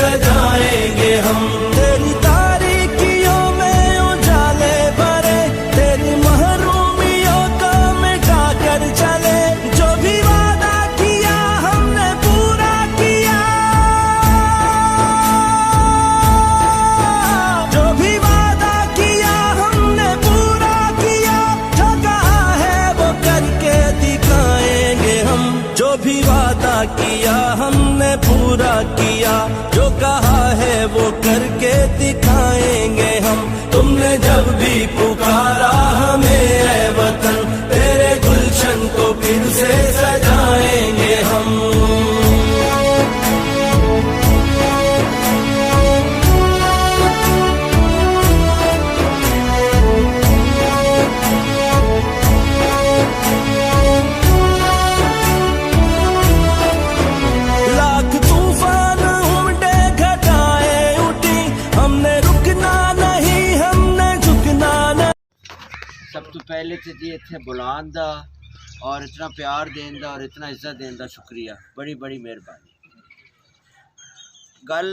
सजाएंगे हम। तेरी तारीकियों में उजाले भरे, तेरी महरूमियों को मिटा कर चले। जो भी वादा किया हमने पूरा किया, जो भी वादा किया हमने पूरा किया। जो कहा है वो करके दिखाएंगे हम। जो भी वादा किया हमने पूरा किया, जो कहा है वो करके दिखाएंगे हम। तुमने जब भी पुकारा हमें ऐ वतन, तेरे गुलशन को फिर से सजाएंगे हम। सब तो पहले तो जी इतने बुलान दा और इतना प्यार देन दा और इतना इज्जत देन दा शुक्रिया, बड़ी बड़ी मेहरबानी। गल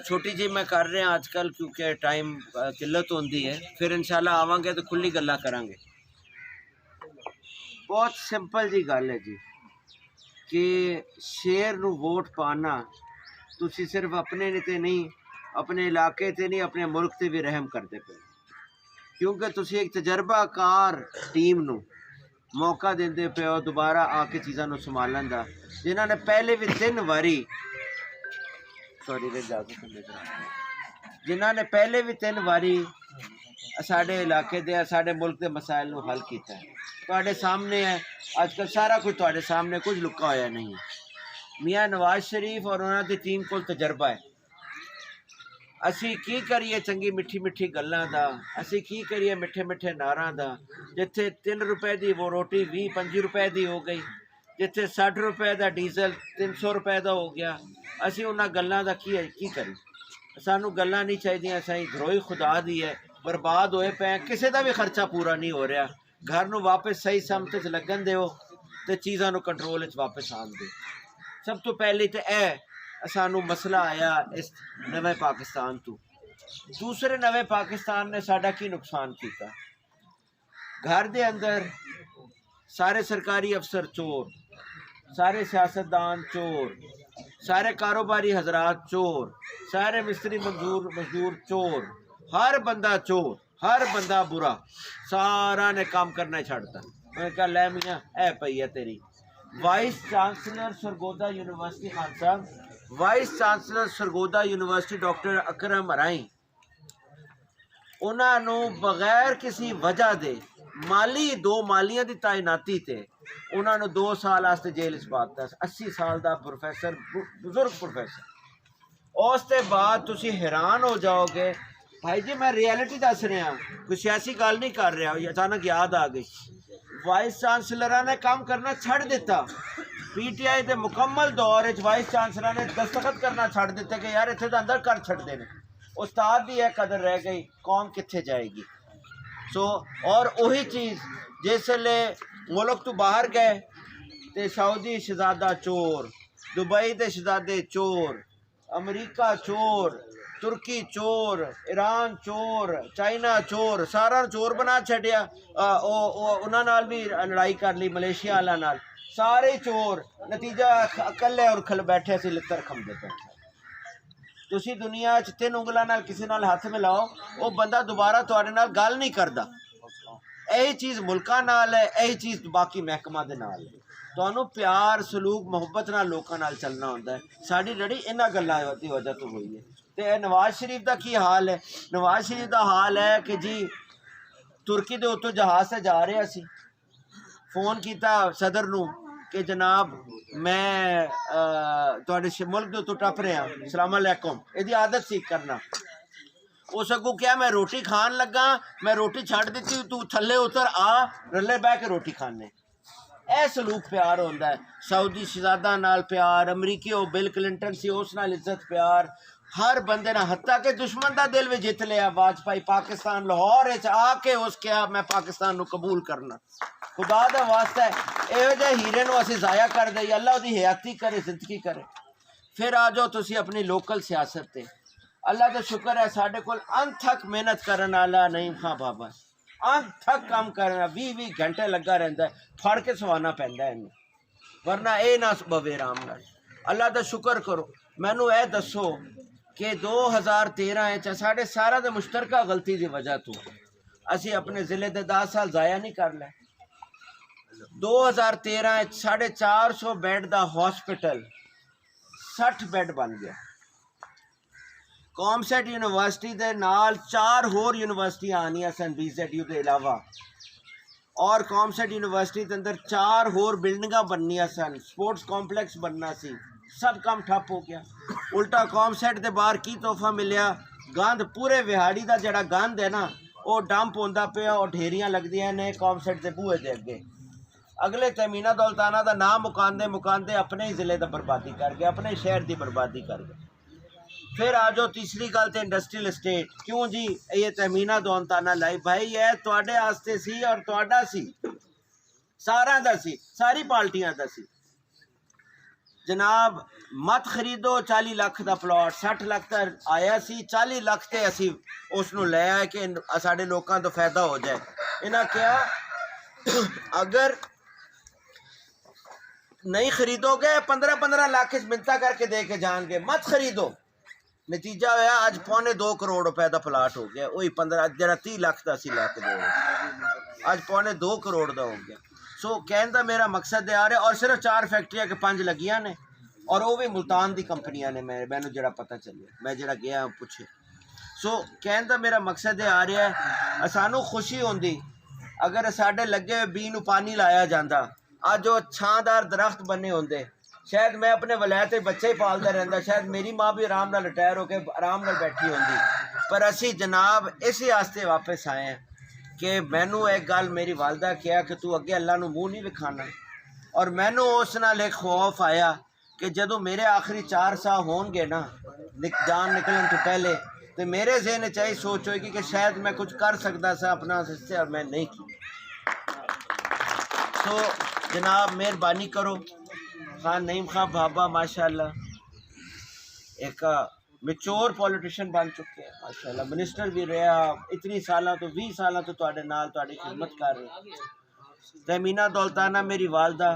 छोटी जी मैं कर रहा आजकल क्योंकि टाइम किल्लत होंदी है, फिर इंशाल्लाह आवांगे तो खुली गल्लां करांगे। बहुत सिंपल जी गल है जी कि शेर नू वोट पाना तुसी सिर्फ अपने ते नहीं, अपने इलाके ते नहीं, अपने मुल्क ते भी रहम करते पे, क्योंकि तुसी एक तजर्बाकार टीम नू मौका देंदे पे हो दोबारा आके चीज़ां नू संभालन दा, जिन्हां ने पहले भी 3 वारी जिन्हां ने पहले भी 3 वारी साडे इलाके दे साडे मुल्क के मसाइल नू हल किया है। तुहाडे सामने है अजकल सारा कुछ, तुहाडे सामने कुछ लुका होया नहीं है। मियाँ नवाज शरीफ और उन्हां दी टीम कोल तजर्बा है। असी की करिए चंगी मिठी मिठी गल्लां दा, असी की करिए मिठे मिठे नारां दा। जिथे 3 रुपए दी वो रोटी 20-25 रुपए दी हो गई, जिथे 60 रुपए दा डीजल 300 रुपए दा हो गया। असी उन्हां गल्लां दा की करी? सानू गल्लां नहीं चाहिए। असीं धरोई खुदा दी है, बर्बाद होए पे, किसी का भी खर्चा पूरा नहीं हो रहा। घर नू वापस सही समत च लगन दिओ ते चीज़ां नू कंट्रोल च वापस आन दे। सब तो पहले तो सानू मसला आया इस नवे पाकिस्तान तो। दूसरे नवे पाकिस्तान ने साडा की नुकसान किया? घर दे अंदर सारे सरकारी अफसर चोर, सारे सियासतदान चोर, सारे कारोबारी हजरात चोर, सारे मिस्त्री मजदूर चोर, हर बंदा चोर, हर बंदा बुरा, सारा ने काम करना छड़ता। मैं कहा लै मियाँ ऐ पई है तेरी। Vice chancellor Sargodha university Khan sahab, vice chancellor Sargodha university doctor Akram Arai, उन्होंने बगैर किसी वजह दे दो मालियां की तैनाती थे उन्होंने 2 साल वास्ते जेल च पाता। 80 साल का प्रोफैसर, बुजुर्ग प्रोफैसर। उसके बाद तुसी हैरान हो जाओगे भाई जी, मैं रियलिटी दस रहा, कोई सियासी गल नहीं कर रहा। अचानक याद आ गई, वाइस चांसलर ने काम करना छड़ दिता। PTI के मुकम्मल दौर वाइस चांसलर ने दस्तखत करना छड़ दिता कि यार इतने तो अंदर कर छड़ते हैं। उस्ताद की यह कदर रह गई, कौम कित्थे जाएगी। और वही चीज़ जिसले मुल्क तो बाहर गए तो सऊदी शहजादा चोर, दुबई के शहजादे चोर, अमरीका चोर, तुर्की चोर, ईरान चोर, चाइना चोर, सारा चोर बना छड़िया। उन्होंने भी लड़ाई कर ली मलेशिया वाला नाल, सारे चोर। नतीजा अकले और खल बैठे से लित्र खमदे पे। तुसी दुनिया 3 उंगलों नाल किसी नाल हाथ मिलाओ, वो बंदा दोबारा तुहाडे नाल गल नहीं करता। यही चीज़ मुल्कां नाल है, यही चीज़ बाकी महकमा दे नाल है। तुहानू प्यार सलूक मुहब्बत नाल लोकां नाल चलना होंदा है। साडी लड़ी इन्हां गल्लां दी वजह तो हुई है। तो नवाज शरीफ का की हाल है? नवाज शरीफ का हाल है कि जी तुर्की के उत्तों जहाज़ से जा रहा सी, फोन किया सदर नू कि जनाब मैं तुहाडे मुल्क के उत्तों टप रहा, सलाम अलैकुम। इसकी आदत सी करना। उस अगू क्या मैं रोटी खान लगा, मैं रोटी छड़ दी, तू थले उतर आ, रले बह के रोटी खाने। ए सलूक प्यार होंदा है। सऊदी शहजादा नाल प्यार, अमरीकी हो बिल क्लिंटन सी उस नाल इज्जत प्यार, हर बंदे ना, हत्ता के दुश्मन का दिल भी जित लिया वाजपेयी। पाकिस्तान लाहौर आके उस क्या मैं पाकिस्तान को कबूल करना। खुदा का वास्ता है, यहो जे हीरे नूं असीं जाया कर दईए, अल्लाह उहदी हयाती करे, जिंदगी करे। फिर आ जाओ तुसी अपनी लोकल सियासत ते। अल्लाह का शुक्र है साढ़े कोल अनथक मेहनत करने वाला नईम खां बाबा, अनथक काम करना, 20-20 घंटे लगा रहता है, फड़ के सवाना पैंदा है इन्हें, वरना ये ना बवे आराम नाल। अल्लाह का शुक्र करो। मैनू ए दसो कि 2013 साढ़े सारा दे मुश्तरका गलती की वजह तो असी अपने ज़िले दे 10 साल ज़ाया नहीं कर ले। 2013 450 बैड का हॉस्पिटल 60 बैड बन गया। कॉमसेट यूनिवर्सिटी के नाल 4 होर यूनिवर्सिटियाँ आनिया सन BZU के अलावा, और कॉमसेट यूनिवर्सिटी के अंदर 4 होर बिल्डिंगा बननिया सन, स्पोर्ट्स कॉम्पलैक्स बनना सी, सब काम ठप हो गया। उल्टा कॉमसेट के बाहर की तोहफा मिलया, गंद पूरे विहाड़ी का जड़ा गंद है ना वो डंप होंदा पिया और ढेरियां लगदियां ने कॉमसेट के बूहे के अगे। अगले तमीना दौलताना का नाम मुकांदे मुकांदे अपने ही ज़िले का बर्बादी कर गए, अपने शहर की बर्बादी कर गए। फिर आ जाओ तीसरी गल तो इंडस्ट्रियल एस्टेट। क्यों जी ये तमीना दौलताना लाई भाई है तुहाडे आस्ते सी और तुहाडा सी, सारा दा सी, सारी पार्टियां दा सी। जनाब मत खरीदो 40 लाख का प्लॉट, 60 लाख का आया सी, 40 लाख से असी उसनू ले आए कि साढ़े लोगों तो फायदा हो जाए। इन्हें क्या अगर नहीं खरीदोगे 15-15 लाख मिन्नता करके दे के जाएंगे, मत खरीदो। नतीजा होया आज 2.25 करोड़ रुपए का प्लाट हो गया, वही 15 जरा 30 लाख का सी लैके दे आज 2.25 करोड़ का हो गया। सो कहने का मेरा मकसद है आ रहा, और सिर्फ 4 फैक्ट्रियाँ के 5 लगियां ने, और वो भी मुल्तान दी कंपनियां ने, मैनू जरा पता चलिया, मैं जरा गया पूछे। सो कहने का मेरा मकसद है आ रहा है सानू खुशी होंदी अगर साढ़े लगे हुए बी नू पानी लाया जाता, आज वो छांदार दरख्त बने होंदे, शायद मैं अपने वलैत बच्चे ही पालता रहता, शायद मेरी माँ भी आराम नाल रिटायर होकर आराम नाल बैठी होंदी। पर असी जनाब इसी वास्ते वापस आए हैं कि मैनू एक गल मेरी वालदा किया कि तू अगे अल्लाह नू मुँह नहीं विखाना, और मैनू उस नाल एक खौफ आया कि जदों मेरे आखिरी 4 साल होंगे ना जान निकलन तो पहले, तो मेरे ज़हन च यही सोच होगी कि शायद मैं कुछ कर सकता सा अपना हिस्से, और मैं नहीं किया। तो जनाब मेहरबानी करो, खान नईम खां बाबा माशाल्लाह एक मेच्योर पॉलिटिशियन बन चुके हैं माशाल्लाह, मिनिस्टर भी रहा इतनी साल तो 20 साल तो तुहाडे नाल तुहाडी खिदमत कर रहे। तमीना दौलताना मेरी वालदा,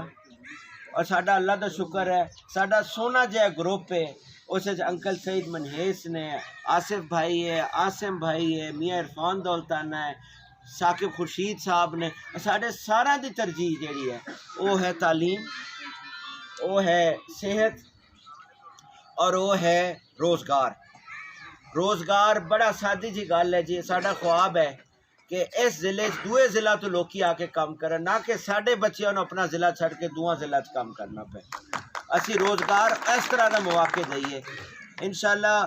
और साडा अल्लाह का शुक्र है साडा सोना जिहा ग्रुप है, उस अंकल सईद मनहेस ने, आसिफ भाई है, आसिम भाई है, मियाँ इरफान दौलताना है, साकिब खुर्शीद साहब ने। साढ़े सारा की तरजीह जी है वो है तालीम, वो है सेहत, और वो है रोज़गार। रोज़गार बड़ा सादी जी गल है जी, साडा ख्वाब है कि इस ज़िले दूए ज़िला तो लोग आके काम करन, ना कि साढ़े बच्चों ने अपना ज़िला छड़ के दूआ ज़िला काम करना पे। असी रोज़गार इस तरह का मौके दईए इंशाअल्लाह,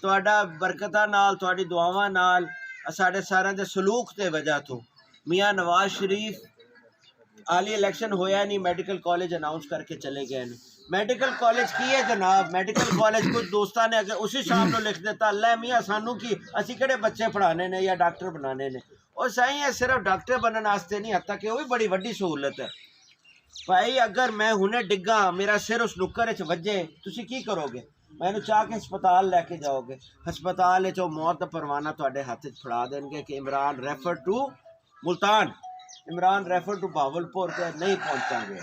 तुहाडा बरकतां नाल तुहाडी दुआवां नाल साढ़े सारे दे सलूक ते वजह तो मियाँ नवाज शरीफ आली इलेक्शन होया नहीं, मेडिकल कॉलेज अनाउंस करके चले गए हैं। मेडिकल कॉलेज की है जनाब, मेडिकल कॉलेज कुछ दोस्तों ने अगर उसी शाम को लिख देता अल्लाह मियाँ सानू की असी किहड़े बच्चे पढ़ाने ने या डॉक्टर बनाने ने, और सही है सिर्फ डॉक्टर बनने वास्ते नहीं, हत्ता कि वो भी बड़ी वड्डी सहूलत है भाई। अगर मैं हुणे डिग्गा मेरा सिर उस नुक्कर च वजे तुसी की करोगे? मैंने चाह के हस्पताल लैके जाओगे, हस्पताल चो मौत का परवाना तुहाडे हत्थ च फड़ा देंगे कि Imran refer to Multan, Imran refer to Bahawalpur, के नहीं पहुँचांगे।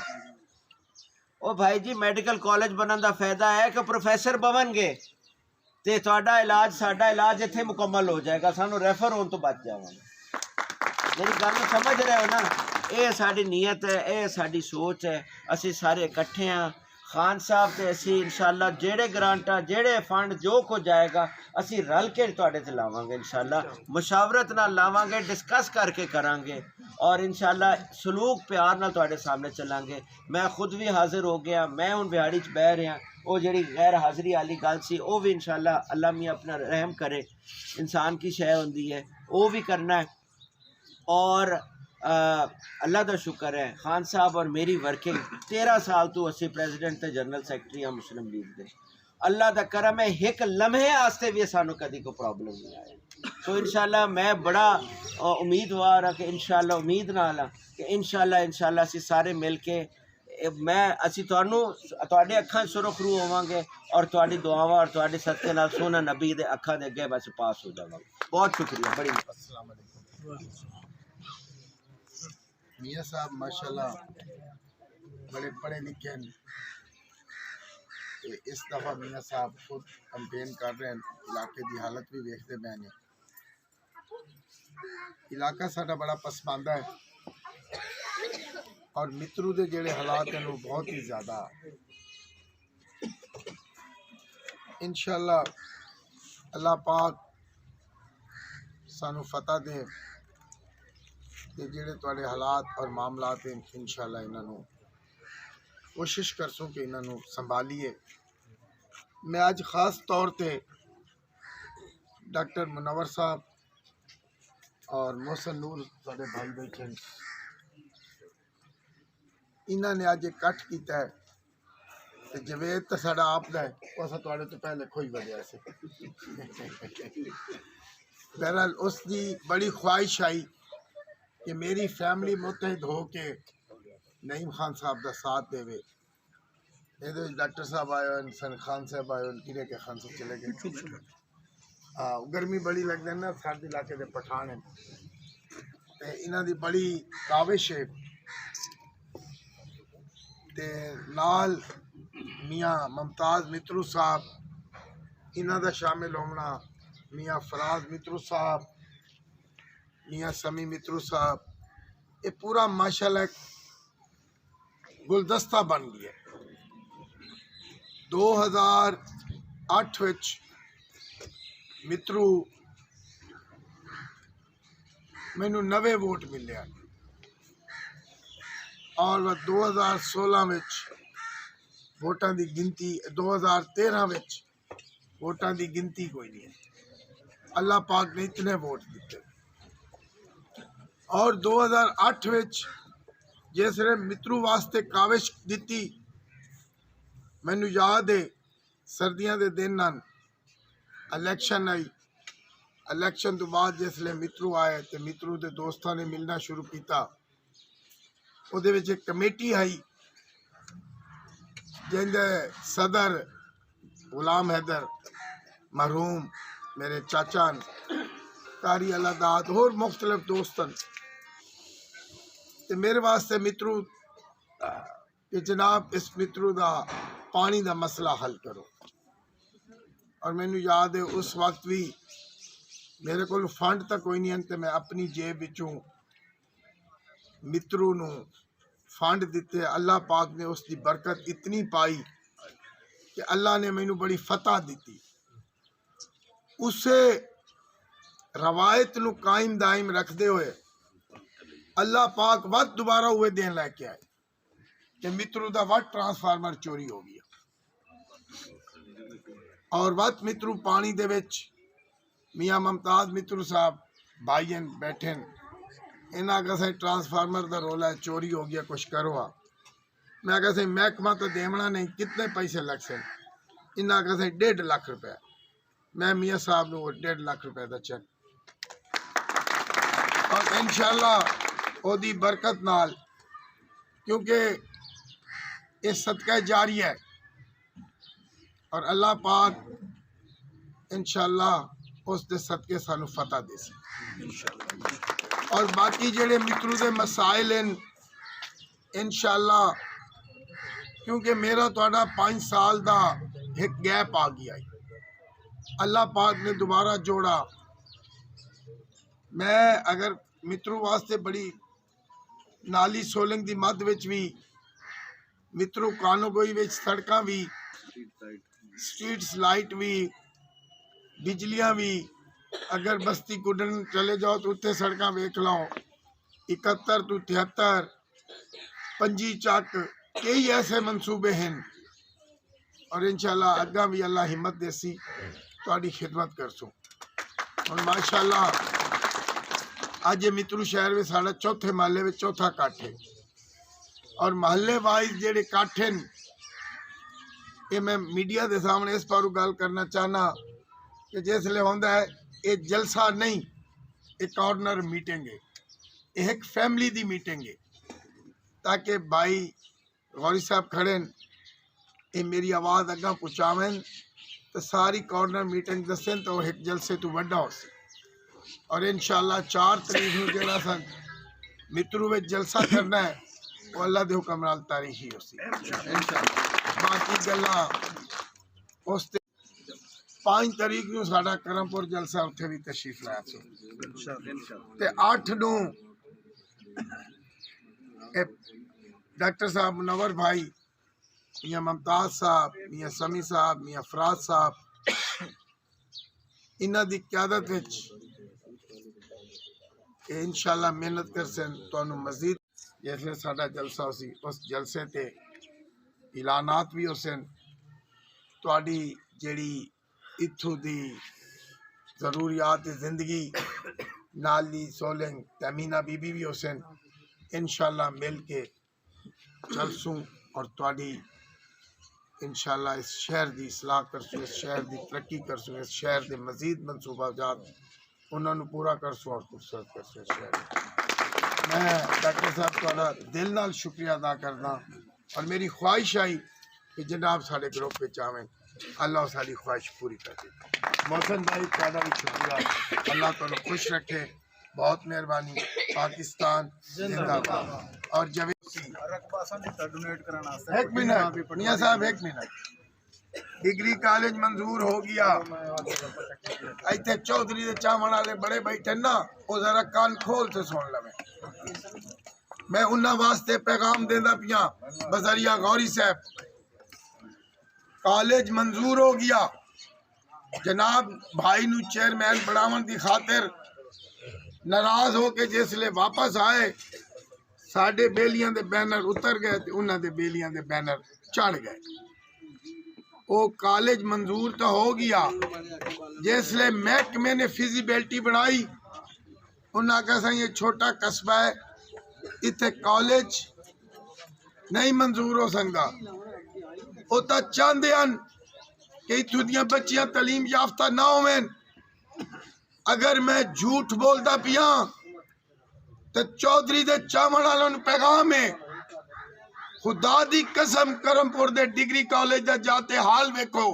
ओ भाई जी मेडिकल कॉलेज बनने का फायदा है कि प्रोफैसर बननगे तो तुहाडा इलाज साडा इलाज इत्थे मुकम्मल हो जाएगा, सानू रेफर होने तो बच जावांगे। मेरी गल समझ रहे हो ना? ये साडी नीयत है, ये साडी सोच है, असी सारे इकट्ठे हाँ। खान साहब तो असी इंशाअल्लाह जेड़े ग्रांटा जेड़े फंड जो कुछ जाएगा असी रल के तुहाडे ते लावांगे इंशाअल्लाह, मुशावरत नाल लावांगे, डिस्कस करके करांगे, और इंशाअल्लाह सलूक प्यार नाल तुहाडे सामने चलांगे। मैं खुद भी हाजिर हो गया, मैं हुण बिहाड़ी च बह रहा, वो जी गैर हाज़री वाली गल सी वो भी इंशाअल्लाह अल्लाह मियाँ अपना रहम करे, इंसान की शय होंदी है वो भी करना है। और अल्लाह का शुक्र है खान साहब और मेरी वर्किंग 13 साल तो असी प्रेजिडेंट ते जनरल सैकटरी हाँ मुस्लिम लीग दे, अल्लाह का करम है एक लम्हे आस्ते भी सानू कभी कोई प्रॉब्लम नहीं आया। तो इंशाअल्लाह मैं बड़ा उम्मीदवार हाँ कि इंशाअल्लाह उम्मीद नाल हाँ कि इंशाअल्लाह असी सारे मिल के मैं असी तुहाडे अखां सुरखरू होवांगे और तुहाडी दुआवां और तुहाडे सदके नाल सोना नबी दे अखां दे अगे बस पास हो जावांगे। बहुत शुक्रिया, बड़ी अस्सलाम वालेकुम। मियाँ साहब माशाल्लाह बड़े पढ़े लिखे हैं। इस दफ़ा मियाँ साहब खुद कंपेन कर रहे हैं, इलाके की हालत भी देखते मैंने। इलाका साडा बड़ा पसमानदा है और मित्रू के जेड़े हालात हैं वो बहुत ही ज़्यादा। इंशाअल्लाह अल्लाह पाक सानू फतह दे कि जेड़े तुहाडे हालात और मामलात हैं इंशाअल्लाह इन्हों कोशिश करसूँ कि इन्हों संभालीए। मैं आज ख़ास तौर पे डॉक्टर मुनव्वर साहब और मोहसन नूर साढ़े भाई बैठे इन्होंने अज एक कट किया है। तो जवेद तो साढ़ा आप दा है, असा तुहाडे तो पहले खोई वजह से बहरहाल उसकी बड़ी ख्वाहिश आई कि मेरी फैमिली मुतहद हो के नईम खान साहब का साथ देवे। ये डॉक्टर साहब आए, सन खान साहब आए, किरे के खान साहब चले गए। हाँ, गर्मी बड़ी लगती है ना, सर्द इलाके के पठान है तो इन्हों की बड़ी काविश है। ते नाल मियाँ मुमताज़ मित्रू साहब इन्हों का शामिल होना, मियाँ फराज मित्रू साहब, मियाँ समी मित्रू साहब, ये पूरा माशाल्लाह गुलदस्ता बन गया। 2008 विच मित्रू मैनू 90 वोट मिले और 2016 विच वोटां दी गिनती 2013 विच वोटां दी गिनती कोई नहीं है। अल्लाह पाक ने इतने वोट दिते। और 2008 विच जिसने मित्रू वास्ते काविश दी, मैनू याद है सर्दियों के दिन इलैक्शन आई। इलैक्शन तो बाद जिसले मित्रू आए तो मित्रू के दोस्तों ने मिलना शुरू किया। उहदे विच एक कमेटी आई जिंदे सदर गुलाम हैदर मरहूम मेरे चाचा कारी अलादाद होर मुख्तलिफ दोस्तन ते मेरे वास्ते मित्रू कि जनाब इस मित्रू का पानी का मसला हल करो। और मैनू याद है उस वक्त भी मेरे को फंड तो कोई नहीं है तो मैं अपनी जेब विचों मित्रू नू फंड दिते। अल्लाह पाक ने उसकी बरकत इतनी पाई कि अल्लाह ने मैनू बड़ी फतह दी। उसे रवायत नू कायम दायम रखते हुए अल्लाह पाक वत दोबारा हुए दिन लैके आए कि मित्रू का वत ट्रांसफार्मर चोरी हो गया और वत मित्रू पानी दे विच मियाँ मुमताज़ मित्रू साहब भाई बैठे इन्हें आखा सही ट्रांसफार्मर का रोला है, चोरी हो गया, कुछ करो। मैं आखा सही महकमा तो देवना नहीं, कितने पैसे लग से? इन्हें आखा सही 1.5 लाख रुपया। मैं मियाँ साहब को 1.5 लाख रुपए का चेक और इंशाअल्लाह ओदी बरकत नाल, क्योंकि ये सदका जारी है और अल्लाह पाक इंशाअल्लाह उस दे सदके सानू फतह दे सी। और बाकी जेड़े मित्रू के मसाइल हैं इंशाअल्लाह, क्योंकि मेरा तुहाडा 5 साल का एक गैप आ गया है, अल्लाह पाक ने दोबारा जोड़ा। मैं अगर मित्रू वास्ते बड़ी नाली सोलिंग की मद विच भी मित्रू कानोगोई विच सड़कां भी स्ट्रीट्स लाइट भी बिजलियां भी, अगर बस्ती कुडन चले जाओ तो उत्थे सड़कां वेख लो 71 तो 73 पंजी चक कई ऐसे मंसूबे हैं और इंशाअल्लाह अग्गा भी अल्लाह हिम्मत देसी तुहाडी खिदमत करसूं। और माशाअल्लाह अज मित्रू शहर में साढ़ा चौथे महल्ले में चौथा कट है और महल्ले वाइज जेडे कट हैं ये मैं मीडिया के सामने इस पर गल करना चाहना कि जिसले होंदा है ये जलसा नहीं, एक कॉर्नर मीटिंग है, एक फैमिली दी मीटिंग है ताकि भाई गौरी साहब खड़े न, ये मेरी आवाज़ अग्गा पहुँचावें तो सारी कॉर्नर मीटिंग दसें तो एक जलसे तो वड्डा हो सी। और इंशाअल्लाह 4 तारीख को जेड़ा सन मित्रू में जलसा करना है वो अल्लाह दे हुक्म नाल तारीखी हो सी। बाकी गल्लां उस 5 तारीख को साडा करमपुर जलसा उत्थे भी तशरीफ लाया सो ते 8 नूं डॉक्टर साहब मुनव्वर भाई, मियाँ मुमताज साहब, मियाँ समी साहब, मियाँ फराज साहब, इन्हां दी क़यादत विच इंशाअल्लाह मेहनत कर सन तुहानू मजीद जिसले साडा जलसा होसी उस जलसे ते ऐलानात भी हो सन, तुहाडी जेड़ी इत्थों दी ज़रूरियात ज़िंदगी नाली सोलिंग तमीना बीबी भी हो सन। इंशाअल्लाह मिल के चलसूं और तुहाडी इंशाअल्लाह इस शहर की इसलाह करसूं, इस शहर की तरक्की करसूं, इस शहर के मजीद मनसूबाजात उन्होंने पूरा करसूं और खूबसूरत करसूं इस शहर। मैं डॉक्टर साहब तुहाडा दिल नाल शुक्रिया अदा करना और मेरी ख्वाहिश आई कि जनाब साढ़े ग्रुप में आवें, अल्लाह सारी ख्वाहिश पूरी कर दे। मोहसन भाई तुहाडा भी शुक्रिया, अल्लाह तुहानू खुश रखे, बहुत मेहरबानी। पाकिस्तान जिंदाबाद। और जब एक मिनट मियां साहब, एक मिनट, डिग्री कॉलेज मंजूर हो गया, इतने चौधरी दे चावण वाले बड़े बैठे ना, वो जरा कान खोल से सुन लवे। मैं उन्हां वास्ते पैगाम देंदा पिया बजरिया गौरी साहब, कॉलेज मंजूर हो गया, जनाब भाई नू चेयरमैन बनावन की खातिर नाराज होके जिसले वापस आए साडे बेलियां दे बैनर उतर गए ते उन्हां दे बेलियां दे बैनर चढ़ गए। वो कॉलेज मंजूर तो हो गया, जिसले महकमे ने फिजिबिलिटी बनाई उन्हें कहा ये छोटा कस्बा है, इतने कॉलेज नहीं मंजूर हो सकता। वो तो चाहते हैं कि इत्थों दियां बच्चियां तालीम याफ्ता ना होवें। अगर मैं झूठ बोलता पिया तो चौधरी दे चावण वालों नूं पैगाम है, खुदा दी कसम करमपुर दे डिग्री कॉलेज दा जाते हाल वेखो,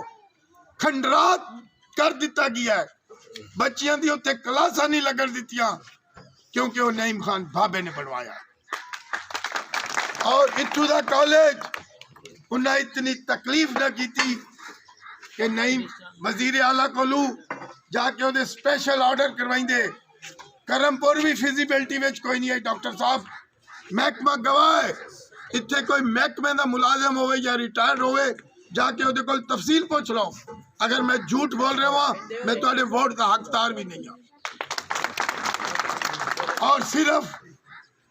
खंडरात कर दिता गया है, बच्चियां दी उत्ते क्लासां नहीं लगन दित्तियां क्योंकि वो नईम खान भाबे ने बनवाया। और इत्थों दा कॉलेज उन्हें इतनी तकलीफ न की कि नईम वजीर आला कोलू जाके उहदे स्पेशल ऑर्डर करवाइंदे। करमपुर भी फिजिबिलिटी विच कोई नहीं है डॉक्टर साहब, महकमा गवाह है, इत्थे कोई महकमे का मुलाजम होवे या रिटायर्ड होवे जाके उहदे कोल तफसील पूछ लो। अगर मैं झूठ बोल रहा हूँ मैं तुहाडे वोट का हकदार भी नहीं हूँ। और सिर्फ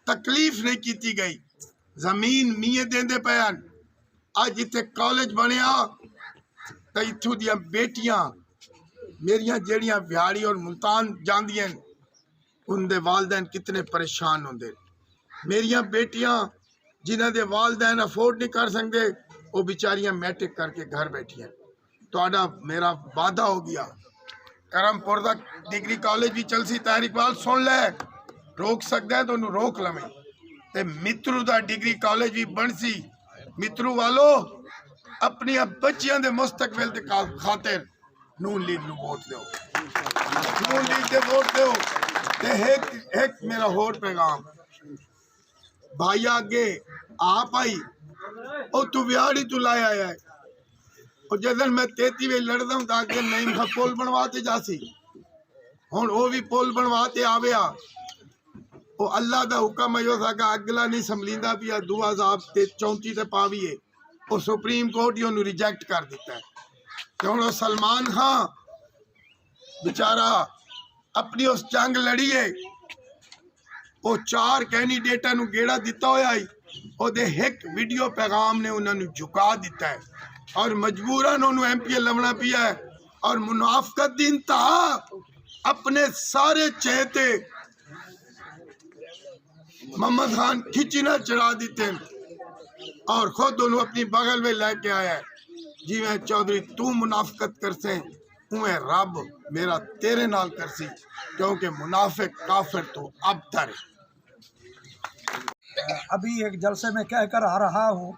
तकलीफ नहीं की गई, जमीन मीए देंदे पे अज इत्थे कॉलेज बनया तो इत्थों दियां बेटियां मेरियां जेड़ियां बिहाड़ी और मुल्तान जांदियां उनके वालदैन कितने परेशान होंगे। मेरियां बेटियां जिन्हां दे वालदैन अफोर्ड नहीं कर सकते वो बेचारियां मैट्रिक करके घर बैठियां। तुहाडा मेरा वादा हो गया, करमपुर दा डिग्री कॉलेज भी चलसी, ताहिर इकबाल सुन ले, रोक सकता है तो उन्होंने रोक लवें, ते मित्रू दा डिग्री कॉलेज भी बनसी। मित्रू वालों अपनी बच्चियां दे मुस्तकबिल दे खातिर नून लीग नूं वोट दो, नून लीग दे वोट दो। ते एक मेरा होर पैगाम भाई आगे आ पाई ओ तू बिहाड़ी तू लाया है, और जदन मैं 33 वे लड़दा हूं ताकि नईम खां पुल बनवाते जासी, हुण वो भी पुल बनवाते आवेआ। वो अल्लाह दा हुक्म है, साका अगला नहीं संभलींदा पिया 2034 ते पावीए, वो सुप्रीम कोर्ट ही उन्होंने रिजेक्ट कर दिता है। तो हुण सलमान खां बेचारा अपनी उस जंग लड़ी है, वो 4 कैंडीडेटां नूं गेड़ा दिता होया है, ओदे एक वीडियो पैगाम ने उन्होंने झुका दिता है और मजबूरन उन्होंने MPA लवना पिया है। और मुनाफकत दी इंतहा अपने सारे चहेते मोहम्मद खान खिचना चढ़ा देते और खुद उन्होंने अपनी बगल में लेके आया है। जी मैं चौधरी तू मुनाफकत कर से उन्हें रब मेरा तेरे नाल कर सी, क्योंकि मुनाफिक काफिर तो अब तर। अभी एक जलसे में कह कर आ रहा हूँ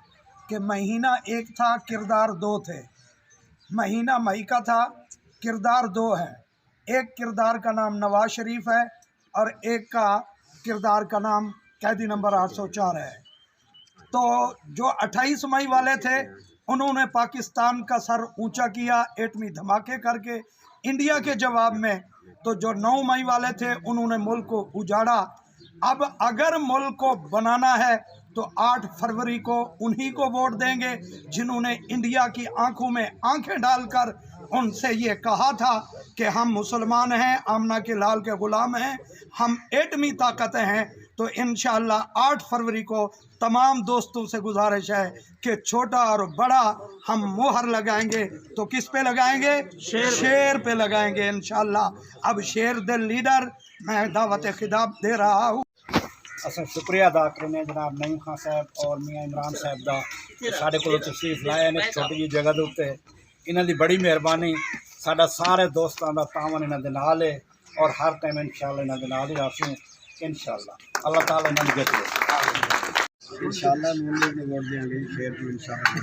कि महीना एक था, किरदार दो थे। महीना मई का था, किरदार दो है। एक किरदार का नाम नवाज शरीफ है और एक का किरदार का नाम कैदी नंबर 804 है। तो जो 28 मई वाले थे उन्होंने पाकिस्तान का सर ऊंचा किया एटमी धमाके करके इंडिया के जवाब में। तो जो 9 मई वाले थे उन्होंने मुल्क को उजाड़ा। अब अगर मुल्क को बनाना है तो 8 फरवरी को उन्हीं को वोट देंगे जिन्होंने इंडिया की आंखों में आंखें डालकर उनसे ये कहा था कि हम मुसलमान हैं, आमना के लाल के ग़ुलाम हैं, हम एटमी ताकत हैं। तो इंशाअल्लाह 8 फरवरी को तमाम दोस्तों से गुजारिश है कि छोटा और बड़ा हम मोहर लगाएंगे। तो किस पे लगाएंगे? शेर पे लगाएंगे इंशाअल्लाह। अब शेर दिल लीडर मैं दावत खिताब दे रहा हूँ। असें शुक्रिया अदा करने जनाब नईम खान साहब और मियाँ इमरान साहब का साढ़े को तशरीफ लाए ने छोटी जी जगह के उत्ते। इन्हां दी बड़ी मेहरबानी, साडा सारे दोस्तों का तावन इन्हां दे नाल है और हर टाइम इंशाअल्लाह इन्हां दे नाल ही रसूं इंशाअल्लाह। अल्लाह ताला इन्हां दी गति इंशाअल्लाह नून लीग ने वोट देंगे शेर को इंशाअल्लाह।